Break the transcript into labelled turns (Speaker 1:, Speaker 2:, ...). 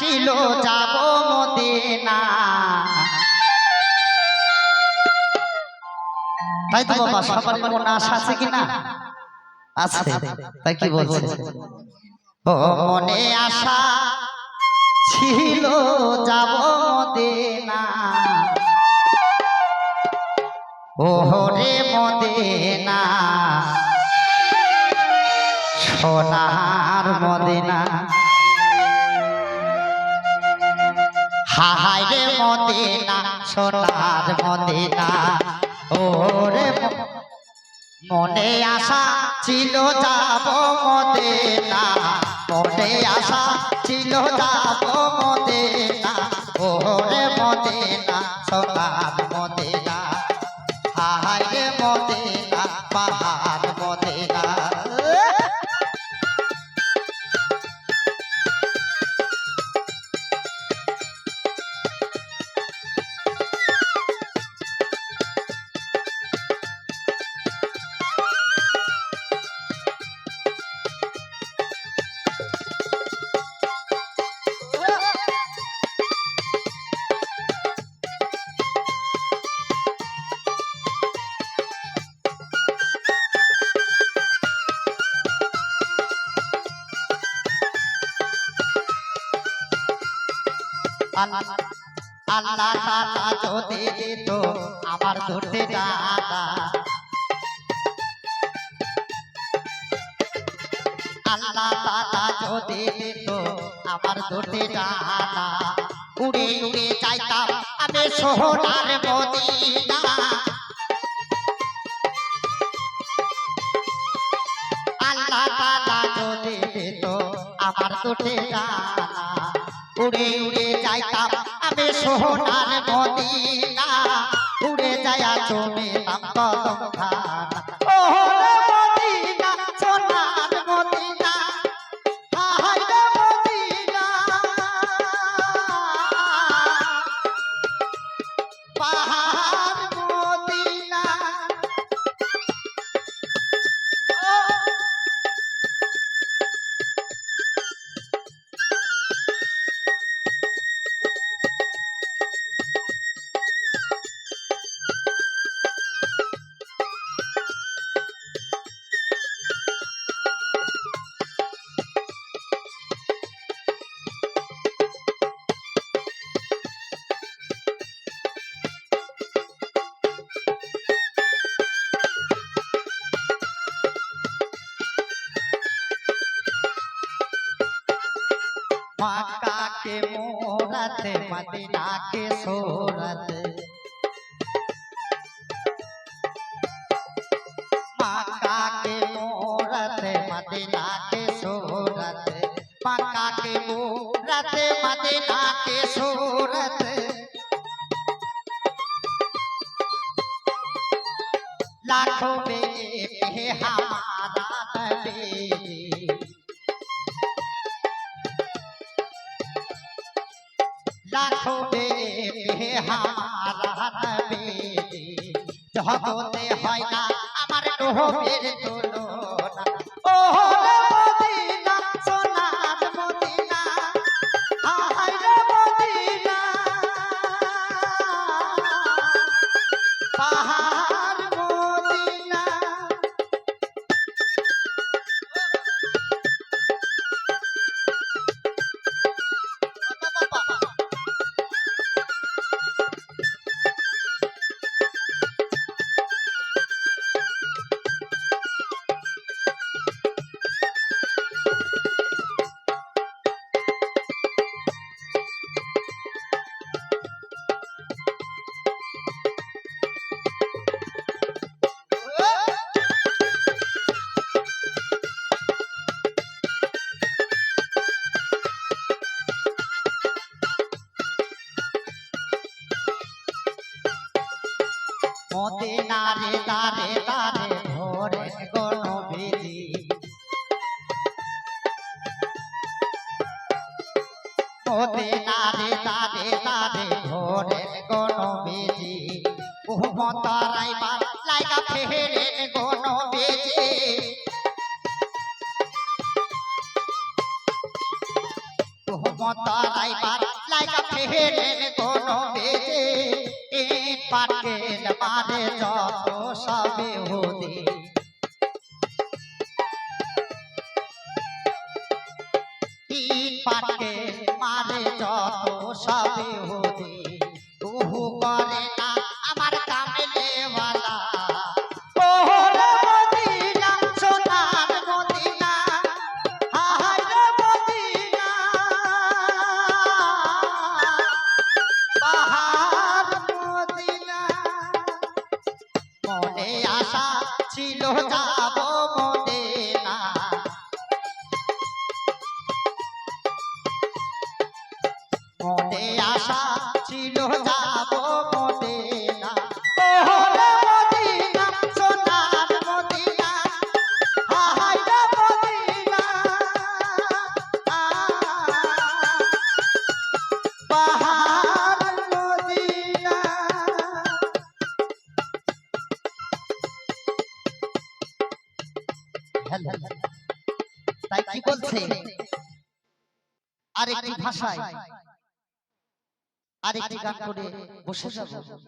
Speaker 1: ছিল যাব মদিনা। তাই তো বাবা সবার মনে আশা আছে কিনা? আছে। তাই কি বলছে? ও মনে আশা ছিল যাব মদিনা, ওরে মদিনা সোনার মদিনা। হায় রে মদিনা সোনার মদিনা, ওরে মনে আশা ছিল যাব মদিনা, মনে আশা ছিল যাব মদিনা, ওরে মদিনা সোনার মদিনা। হায় রে মদিনা পাহাড় মদিনা। আল্লাহ তাআলা যদি দিত আমার দুটি ডানা, আল্লাহ তাআলা যদি দিত আমার দুটি ডানা, উড়ে উড়ে যাইতাম আমি সোনার মদিনা। আল্লাহ তাআলা যদি দিত আমার দুটি ডানা, উড়ে উড়ে যাইতাম আমি সোনার মদিনা, উড়ে যায়া চমিতাম কদম খানা। ওরে মদিনা সোনার মদিনা, হায় রে মদিনা পাহাড় মদিনা। मक्का के मूरत मदीना के सूरत, मक्का के मूरत मदीना के सूरत, मक्का के मूरत मदीना के सूरत। लाखों में है हमारा नबी, लाखों में हमारा नबी, जगते হয় না আমার নবীর তুলনা। ও মদিনা সোনার মদিনা, হায় রে মদিনা পাহাড় মদিনা। মদিনা রে দারে দারে ভোরে গো নবীজি, মদিনা রে দারে দারে ভোরে গো নবীজি, উম্মতারাই বার লাইগা ফেরে গো নবীজি। মতারাই বার লাইকা ফেরেন কোন বেজে ইট পাটকেল মারে যত সবে হদে ইট পাটকেল মারে যত সবে হদে উহু করে না আমার কামলেওয়ালা ওরে মদিনা সোনার মদিনা হায় রে মদিনা পাহাড় মদিনা মনে আশা ছিল যাব মদিনা মনে আশা ছিল যাব মদিনা ওরে মদিনা সোনার মদিনা হায় রে মদিনা পাহাড় মদিনা তাই কি বলছে আরেকটি ভাষায় আরেকটি গান করে বসে যাব